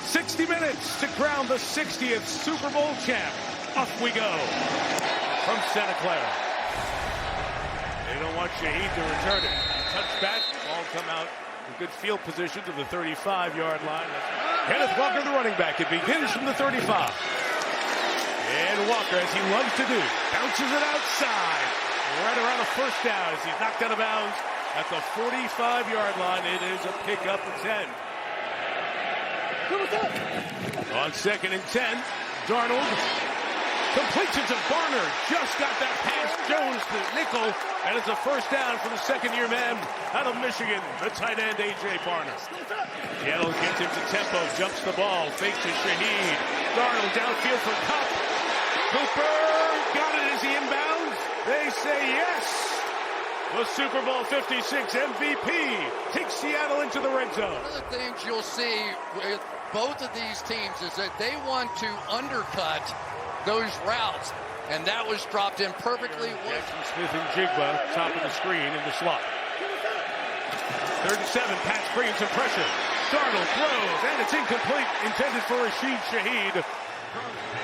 60 minutes to crown the 60th Super Bowl champ. Off we go from Santa Clara. They don't want Shaheed to return it. Touchback, ball come out in good field position to the 35-yard line. Kenneth Walker, the running back. It begins from the 35. And Walker, as he loves to do, bounces it outside. Right around a first down as he's knocked out of bounds at the 45-yard line. It is a pickup of 10. On 2nd and 10, Darnold completes it to Barner. Just got that pass. Jones to nickel. And it's a first down for the second-year man out of Michigan, the tight end, A.J. Barner. Seattle gets him to tempo, jumps the ball, fakes to Shaheed. Darnold downfield for Kupp. Cooper got it as he inbounds. They say yes. The Super Bowl 56 MVP takes Seattle into the red zone. One of the things you'll see with both of these teams is that they want to undercut those routes, and that was dropped in perfectly. Jackson Smith and Jigba, top of the screen in the slot. 3rd and 7, Pats bringing some pressure. Darnold throws, and it's incomplete, intended for Rashid Shaheed.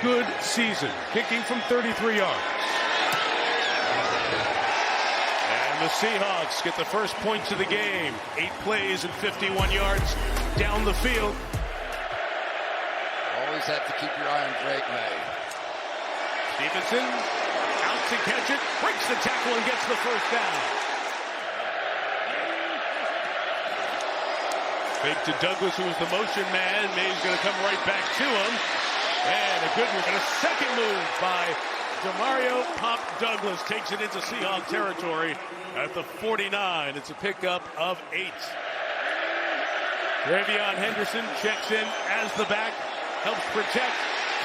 Good season, kicking from 33 yards. The Seahawks get the first points of the game. 8 plays and 51 yards down the field. Always have to keep your eye on Drake May. Stevenson out to catch it, breaks the tackle and gets the first down. Fake to Douglas, who was the motion man. May's going to come right back to him. And a good move, and a second move by Demario Pop Douglas takes it into Seahawks territory at the 49. It's a pickup of 8. Ravion Henderson checks in as the back, helps protect.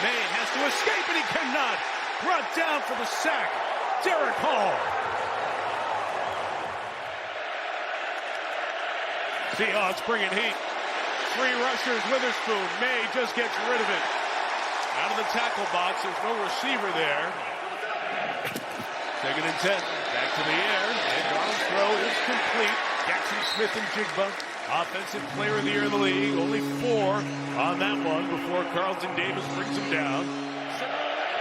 May has to escape, and he cannot. Brought down for the sack, Derek Hall. Seahawks bringing heat. 3 rushers, Witherspoon. May just gets rid of it. Out of the tackle box, there's no receiver there. 2nd and 10, back to the air, and Darnold's throw is complete. Jackson Smith and Jigba, offensive player of the year in the league. Only 4 on that one before Carlton Davis brings him down.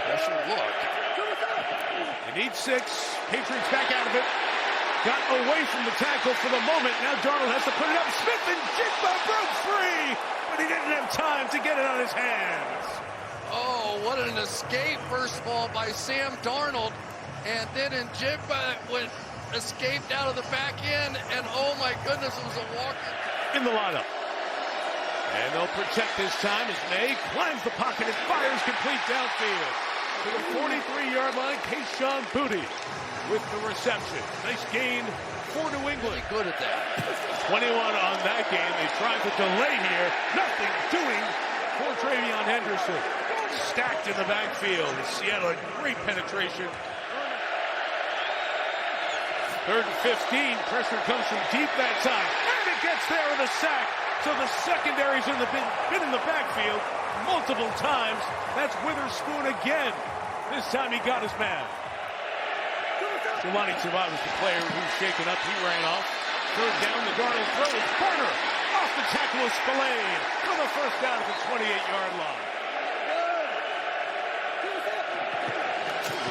Pressure look. They need 6. Patriots back out of it. Got away from the tackle for the moment. Now Darnold has to put it up. Smith and Jigba broke free, but he didn't have time to get it on his hands. Oh, what an escape, first of all, by Sam Darnold. And then Njigba escaped out of the back end. And oh my goodness, it was a Walker. In the lineup. And they'll protect this time as May climbs the pocket and fires complete downfield. To the 43-yard line, Kayshon Boutte with the reception. Nice gain for New England. Really good at that. 21 on that game. They tried to delay here. Nothing doing for Travion Henderson. Stacked in the backfield. Seattle had great penetration. 3rd and 15. Pressure comes from deep that time. And it gets there with a sack. So the secondary's been in the backfield multiple times. That's Witherspoon again. This time he got his man. Jelani Tavai was the player who's shaken up. He ran off. 3rd down, the Darnold throw is Barner. Off the tackle of Spillane for the first down at the 28-yard line.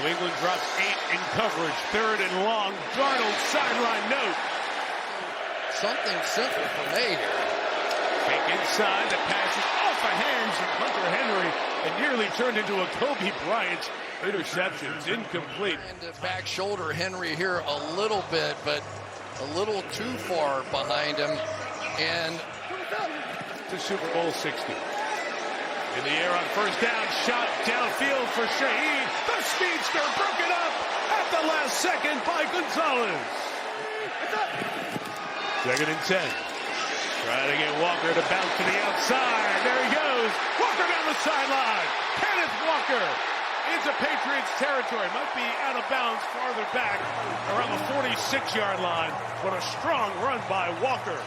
New England drops 8 in coverage. 3rd and long. Darnold sideline note. Something simple for May here. Fake inside. The pass is off the hands of Hunter Henry and nearly turned into a Kobe Bryant interception. It's incomplete. And the back shoulder Henry here a little bit, but a little too far behind him. And to Super Bowl 60. In the air on first down, shot downfield for Shaheed. The speedster broken up at the last second by Gonzalez. 2nd and 10. Trying to get Walker to bounce to the outside. There he goes. Walker down the sideline. Kenneth Walker into Patriots territory. Might be out of bounds farther back around the 46-yard line. But a strong run by Walker.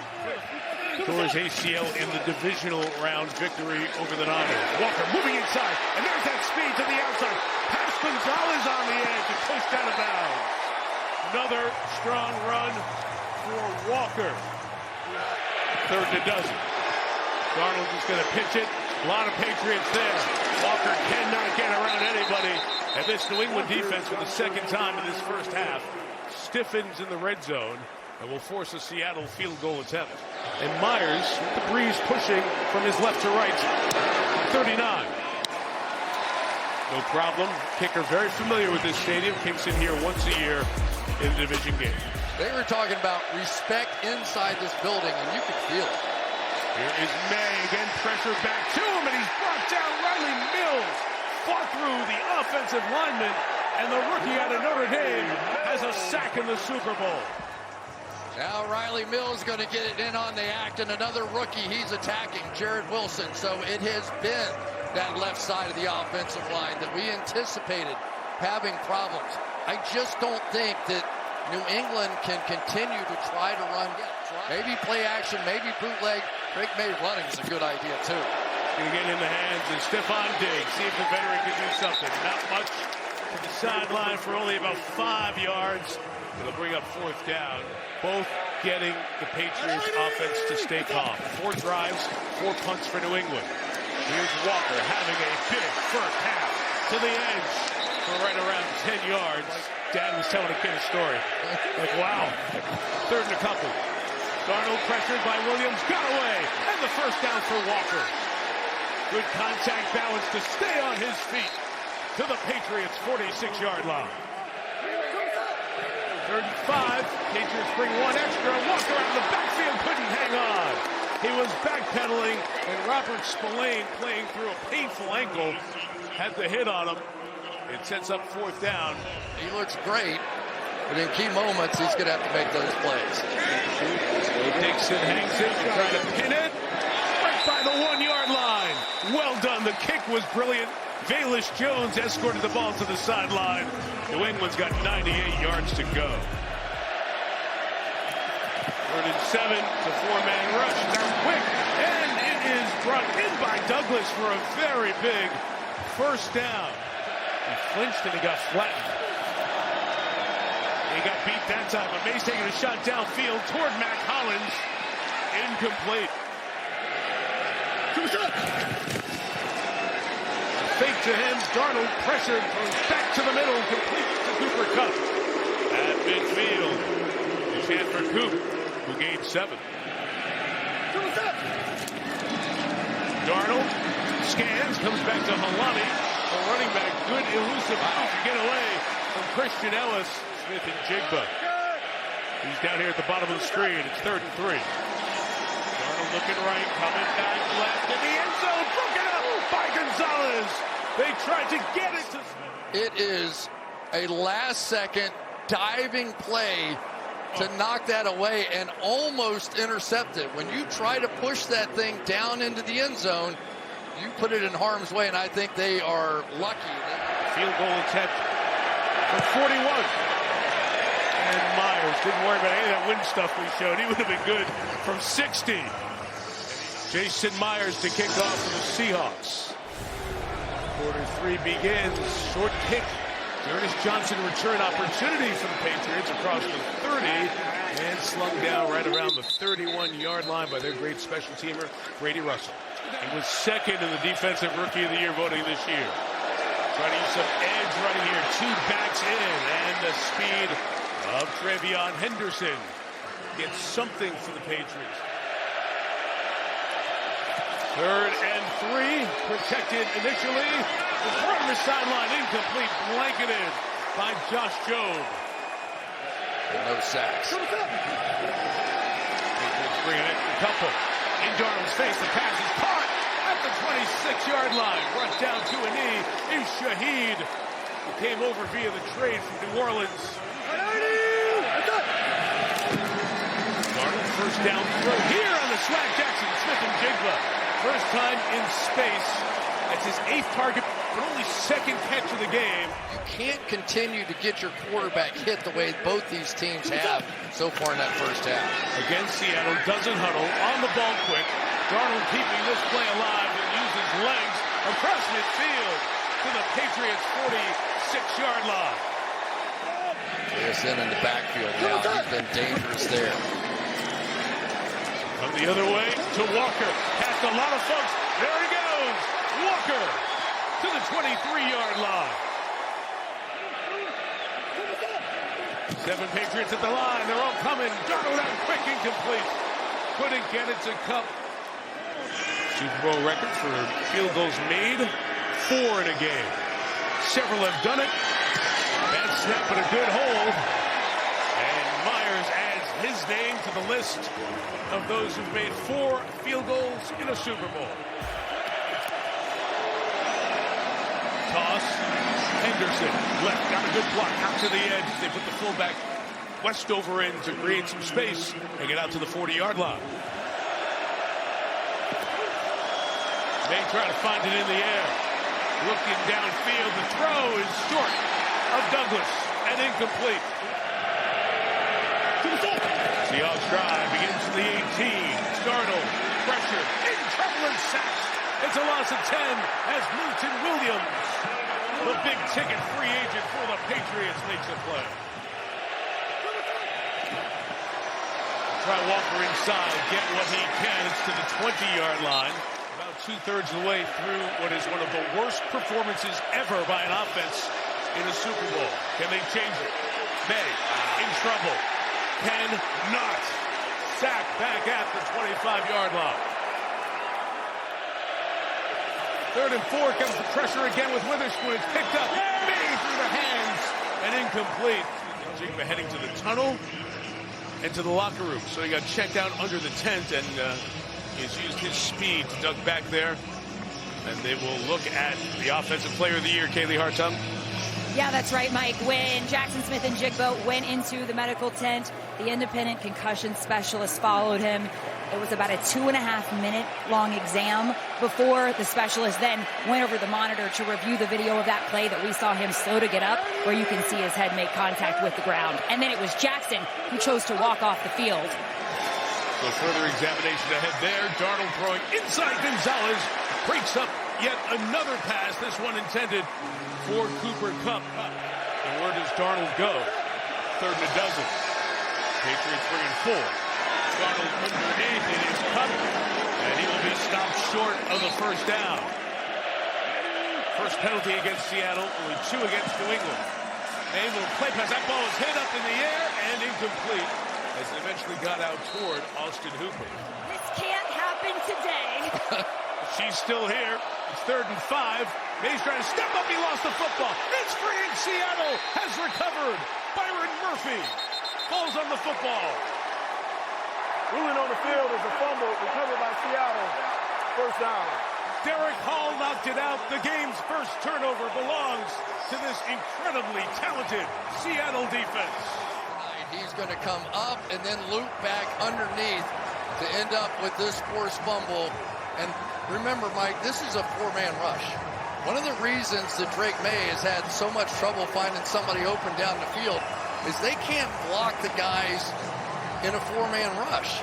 Tore his ACL in the divisional round victory over the Niners. Walker moving inside, and there's that speed to the outside. Pass Gonzalez on the edge and pushed out of bounds. Another strong run for Walker. 3rd and a dozen. Darnold is going to pitch it. A lot of Patriots there. Walker cannot get around anybody. And this New England defense for the second time in this first half stiffens in the red zone and will force a Seattle field goal attempt. And Myers, with the breeze pushing from his left to right. 39. No problem. Kicker very familiar with this stadium. Kicks in here once a year in the division game. They were talking about respect inside this building, and you could feel it. Here is May again, pressure back to him, and he's brought down. Riley Mills fought through the offensive lineman, and the rookie out of Notre Dame has a sack in the Super Bowl. Now Riley Mills going to get it in on the act, and another rookie he's attacking, Jared Wilson. So it has been that left side of the offensive line that we anticipated having problems. I just don't think that New England can continue to try to run. Maybe play action, maybe bootleg. Drake May running is a good idea, too. Going to get in the hands of Stephon Diggs. See if the veteran can do something. Not much to the sideline for only about 5 yards. It'll bring up fourth down. Both getting the Patriots offense to stay calm. 4 drives, 4 punts for New England. Here's Walker having a big first half to the edge for right around 10 yards. Dad was telling a kid a story. Like, wow. 3rd and a couple. Darnold pressured by Williams, got away, and the first down for Walker. Good contact balance to stay on his feet to the Patriots' 46-yard line. 3rd and 5, Patriots bring 1 extra. Walker out in the backfield, couldn't hang on. He was backpedaling, and Robert Spillane, playing through a painful ankle, had the hit on him. It sets up 4th down. He looks great, but in key moments, he's going to have to make those plays. Dixon hangs it, trying to pin it. Right by the 1-yard line. Well done. The kick was brilliant. Velus Jones escorted the ball to the sideline. New England's got 98 yards to go. 3rd and 7. It's a 4-man rush. They're quick, and it is brought in by Douglas for a very big first down. He flinched and he got flattened. He got beat that time, but May's taking a shot downfield toward Mac Hollins. Incomplete. Fake to him. Darnold pressured, throws back to the middle, complete to Cooper Kupp. At midfield, the chance for Coop, who gained 7. Darnold scans, comes back to Halani. The running back, good elusive move to get away from Christian Ellis. Smith and Jigba. He's down here at the bottom of the screen. It's 3rd and 3. Darnold looking right, coming back left in the end zone. Broken up by Gonzalez. They tried to get it to Smith. It is a last-second diving play to knock that away and almost intercept it. When you try to push that thing down into the end zone, you put it in harm's way, and I think they are lucky. Field goal attempt from 41. And Myers didn't worry about any of that wind stuff we showed. He would have been good from 60. Jason Myers to kick off for the Seahawks. Quarter 3 begins. Short kick. Ernest Johnson return opportunity for the Patriots across the 30 and slung down right around the 31-yard line by their great special teamer, Brady Russell. He was 2nd in the Defensive Rookie of the Year voting this year. Trying to use some edge right here. 2 backs in, and the speed of Trevion Henderson gets something for the Patriots. 3rd and 3, protected initially. The throw to the sideline, incomplete, blanketed by Josh Jobe. And no sacks. Patriots bringing it a couple. In Darnold's face, the pass is caught at the 26-yard line. Brought down to a knee is Shaheed, who came over via the trade from New Orleans. Darnold first down throw here on the swag Jackson, Smith and Jigba. First time in space. That's his 8th target, but only 2nd catch of the game. You can't continue to get your quarterback hit the way both these teams have so far in that first half. Against Seattle, doesn't huddle, on the ball quick. Darnold keeping this play alive and uses legs across midfield to the Patriots' 46-yard line. JSN in the backfield now. He's been dangerous there. Come the other way to Walker. Past a lot of folks. There he goes. Walker to the 23-yard line. 7 Patriots at the line. They're all coming. Darnold out quick, incomplete. Couldn't get it to Kupp. Super Bowl record for field goals made. 4 in a game. Several have done it. Bad snap, but a good hold. And Myers adds his name to the list of those who've made 4 field goals in a Super Bowl. Toss. Henderson left, got a good block out to the edge. They put the fullback Westover in to create some space and get out to the 40-yard line. They try to find it in the air. Looking downfield, the throw is short of Douglas and incomplete. Seahawks drive begins to the 18. Darnold, pressure, in trouble and sacked. It's a loss of 10 as Milton Williams, the big ticket free agent for the Patriots, makes a play. Try Walker inside, get what he can. It's to the 20-yard line. About 2/3 of the way through what is one of the worst performances ever by an offense in a Super Bowl. Can they change it? May in trouble. Cannot. Sack back at the 25-yard line. 3rd and 4 comes the pressure again with Witherspoon. It's picked up. May through the hands and incomplete. Jigba heading to the tunnel and to the locker room. So he got checked out under the tent and he's used his speed to duck back there. And they will look at the Offensive Player of the Year, Kaylee Hartung. Yeah, that's right, Mike. When Jackson Smith and Jigba went into the medical tent, the independent concussion specialist followed him. It was about a 2.5-minute long exam before the specialist then went over the monitor to review the video of that play that we saw him slow to get up, where you can see his head make contact with the ground. And then it was Jackson who chose to walk off the field. So further examination ahead there. Darnold throwing inside Gonzalez. Breaks up yet another pass. This one intended for Cooper Kupp. And where does Darnold go? 3rd and a dozen. Patriots bringing 4. Darnold underneath. It is Kupp. And he will be stopped short of the first down. First penalty against Seattle. Only 2 against New England. May will play pass. That ball is hit up in the air and incomplete as it eventually got out toward Austin Hooper. This can't happen today. She's still here. It's 3rd and 5. May's trying to step up. He lost the football. It's free in Seattle. Has recovered. Byron Murphy falls on the football. Ruling on the field is a fumble recovered by Seattle. First down. Derek Hall knocked it out. The game's first turnover belongs to this incredibly talented Seattle defense. He's going to come up and then loop back underneath to end up with this forced fumble. And remember, Mike, this is a 4-man rush. One of the reasons that Drake May has had so much trouble finding somebody open down the field is they can't block the guys in a 4-man rush.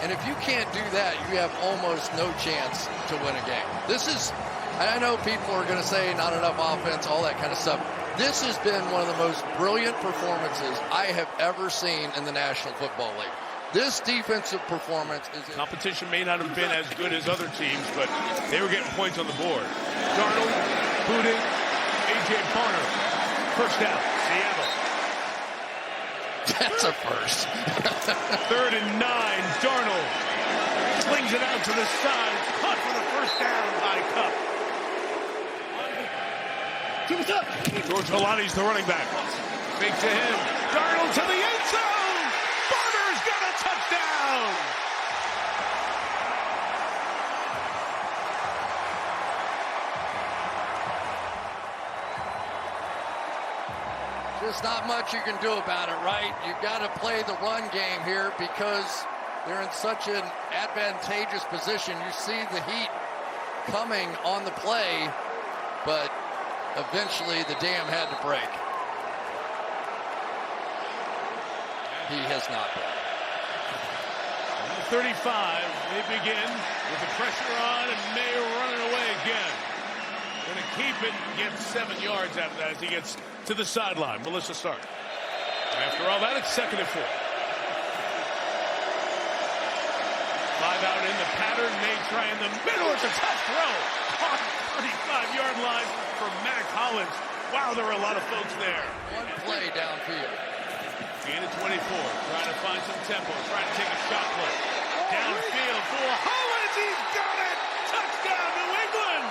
And if you can't do that, you have almost no chance to win a game. This is, I know people are going to say not enough offense, all that kind of stuff. This has been one of the most brilliant performances I have ever seen in the National Football League. This defensive performance is... Competition may not have been as good as other teams, but they were getting points on the board. Darnold, booted, A.J. Barner. First down, Seattle. That's a first. 3rd and 9, Darnold slings it out to the side. Caught for the first down by Kupp. George Holani's the running back. Fake to him. Darnold to the end zone. Barner's got a touchdown. There's not much you can do about it, right? You've got to play the run game here because they're in such an advantageous position. You see the heat coming on the play, but eventually the dam had to break. He has not been. 35, they begin with the pressure on and May running away again. Going to keep it and get 7 yards out of that as he gets to the sideline. Melissa Stark. After all that, it's 2nd and 4. 5 out in the pattern. May try in the middle. It's a tough throw. Caught pretty 27-yard line for Mac Hollins. Wow, there were a lot of folks there. One play downfield. Gain of 24, trying to find some tempo, trying to take a shot play. Downfield for Hollins, he's got it! Touchdown, New England!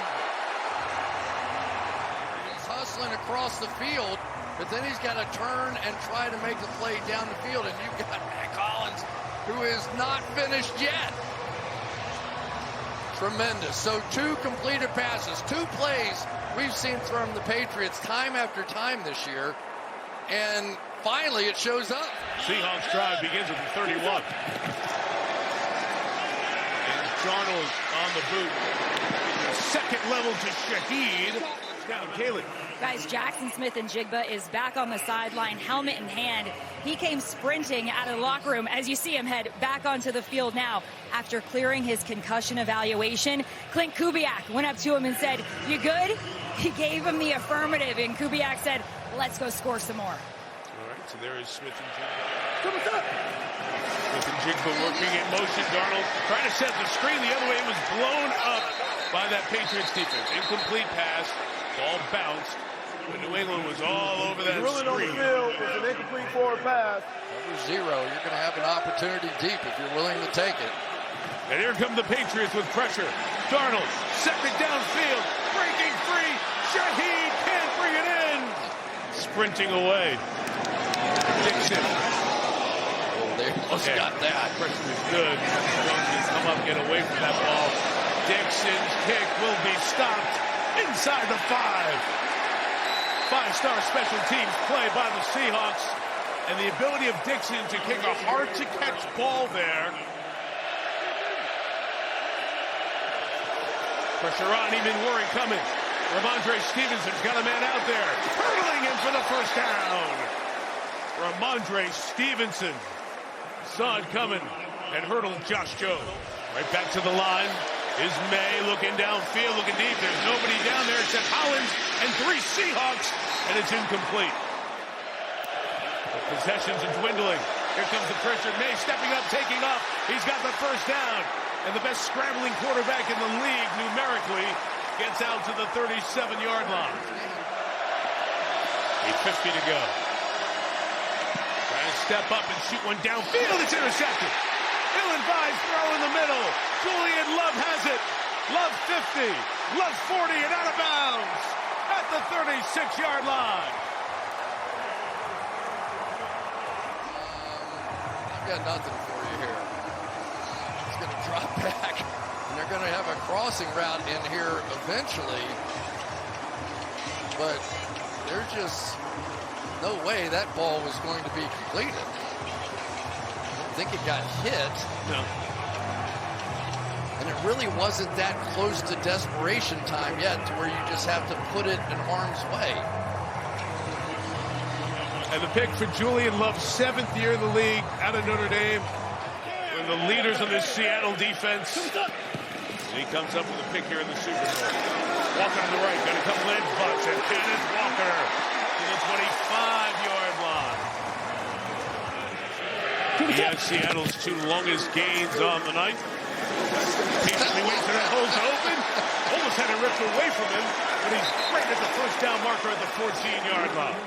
He's hustling across the field, but then he's got to turn and try to make the play down the field, and you've got Mac Hollins, who is not finished yet. Tremendous. So 2 completed passes, 2 plays we've seen from the Patriots time after time this year, and finally it shows up. Seahawks drive begins with the 31. And Darnold on the boot. Second level to Shaheed. Down Caleb. Guys, Jackson Smith-Njigba is back on the sideline, helmet in hand. He came sprinting out of the locker room as you see him head back onto the field now after clearing his concussion evaluation. Clint Kubiak went up to him and said, "You good?" He gave him the affirmative, and Kubiak said, "Let's go score some more." All right, so there is Smith-Njigba. Smith-Njigba working in motion. Darnold trying to set the screen the other way. It was blown up by that Patriots defense. Incomplete pass. Ball bounced. But New England was all over that Drilling on the screen. field. It's an incomplete forward pass. Cover 0. You're going to have an opportunity deep if you're willing to take it. And here come the Patriots with pressure. Darnold, second downfield, breaking free. Shaheed can't bring it in. Sprinting away. Dixon. Oh, they almost got that. Pressure is good. Jones can come up, get away from that ball. Dixon's kick will be stopped inside the 5. 5-star special teams play by the Seahawks. And the ability of Dixon to kick a hard-to-catch ball there. Pressure on, even Warren coming. Ramondre Stevenson's got a man out there. Hurdling him for the first down. Ramondre Stevenson saw it coming and hurdled Josh Jones. Right back to the line is May looking downfield, looking deep. There's nobody down there except Hollins and 3 Seahawks, and it's incomplete. The possessions are dwindling. Here comes the pressure. May stepping up, taking off. He's got the first down. And the best scrambling quarterback in the league numerically gets out to the 37-yard line. 8:50 to go. Trying to step up and shoot one downfield. It's intercepted. Ill-advised throw in the middle. Julian Love has it. Love 50. Love 40 and out of bounds at the 36-yard line. I've got nothing for you here. It's going to drop back, and they're going to have a crossing route in here eventually. But there's just no way that ball was going to be completed. I think it got hit. No. And it really wasn't that close to desperation time yet to where you just have to put it in harm's way. And the pick for Julian Love, 7th year in the league, out of Notre Dame. One of the leaders of this Seattle defense. And he comes up with a pick here in the Super Bowl. Walker on the right, got a couple edge butts, and Kenneth Walker to the 25-yard line. He has Seattle's 2 longest gains on the night. Patiently waits for that hole to open. Almost had it ripped away from him, but he's right at the first down marker at the 14-yard line.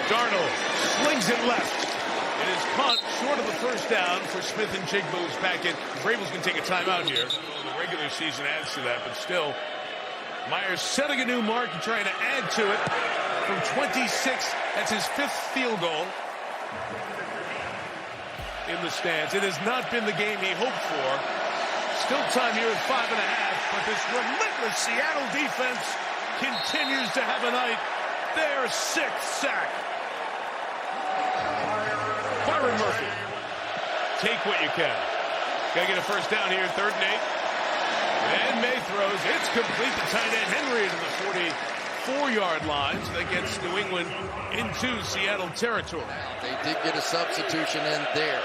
Darnold slings it left. It is caught short of the first down for Smith-Njigba, who's back in. Vrabel's going to take a timeout here. The regular season adds to that, but still, Myers setting a new mark and trying to add to it from 26. That's his 5th field goal in the stands. It has not been the game he hoped for. Still time here at 5.5, but this relentless Seattle defense continues to have a night. Their 6th sack. Byron Murphy. Take what you can. Got to get a first down here, 3rd and 8. And May throws. It's complete to tight end Henry to the 44-yard line. So that gets New England into Seattle territory. They did get a substitution in there.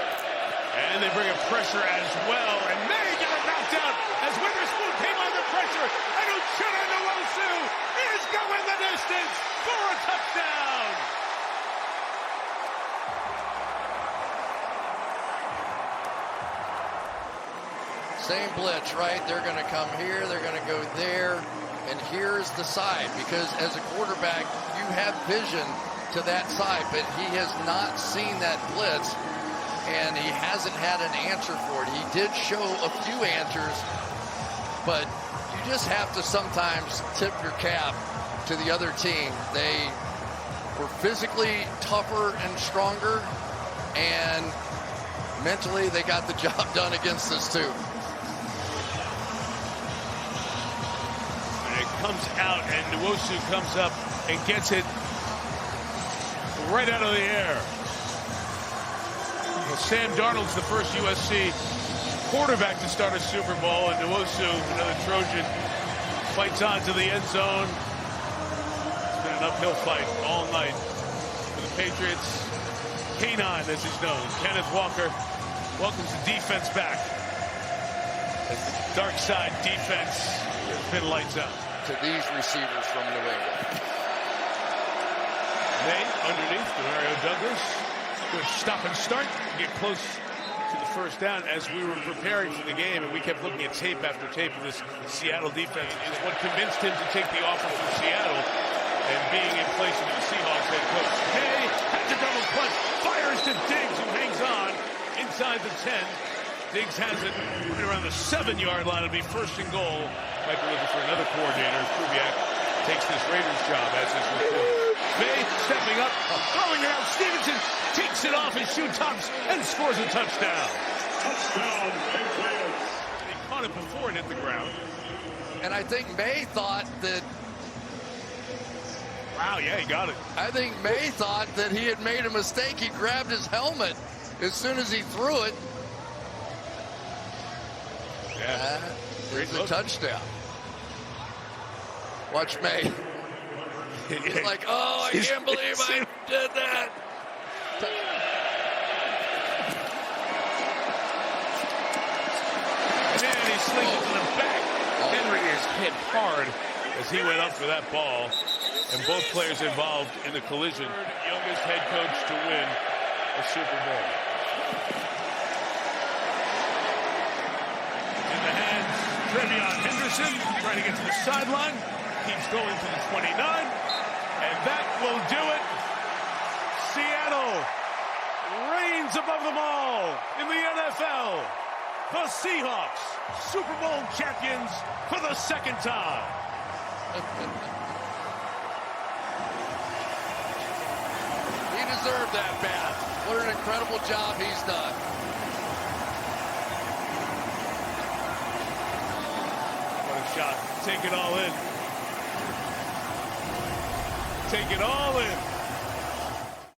And they bring a pressure as well. And May got it knocked out as Witherspoon came under pressure. And Uchenna Nwosu is going the distance for a touchdown. Same blitz, right? They're going to come here, they're going to go there, and here's the side, because as a quarterback, you have vision to that side, but he has not seen that blitz, and he hasn't had an answer for it. He did show a few answers, but you just have to sometimes tip your cap to the other team. They were physically tougher and stronger, and mentally they got the job done against us too. And it comes out, and Nwosu comes up and gets it right out of the air. Well, Sam Darnold's the first USC quarterback to start a Super Bowl, and Nwosu, another Trojan, fights on to the end zone. It's been an uphill fight all night for the Patriots. K9, as he's known, Kenneth Walker, welcomes the defense back as the dark side defense has been lights out. To these receivers from New England. May underneath to Mario Douglas. Good stop and start. Get close to the first down as we were preparing for the game, and we kept looking at tape after tape of this Seattle defense. Is what convinced him to take the offer from Seattle and being in place of the Seahawks head coach. Hay has a double clutch, fires to Diggs, who hangs on inside the 10. Diggs has it right around the 7-yard line. It'll be first and goal. Might be looking for another coordinator. Kubiak takes this Raiders job as his report. May stepping up, throwing it out. Stevenson takes it off his shoe tops and scores a touchdown. Touchdown. He caught it before it hit the ground. And I think May thought that. Wow, yeah, he got it. I think May thought that he had made a mistake. He grabbed his helmet as soon as he threw it. Yeah. It's a touchdown. Watch May. He's like, oh, I can't believe I did that. And he slings it to the back. Henry is hit hard as he went up for that ball. And both players involved in the collision. Youngest head coach to win a Super Bowl. In the hands, Trevion Henderson trying to get to the sideline. Keeps going to the 29. And that will do it. Seattle reigns above them all in the NFL. The Seahawks, Super Bowl champions for the second time. He deserved that bad. What an incredible job he's done. What a shot. Take it all in. Take it all in.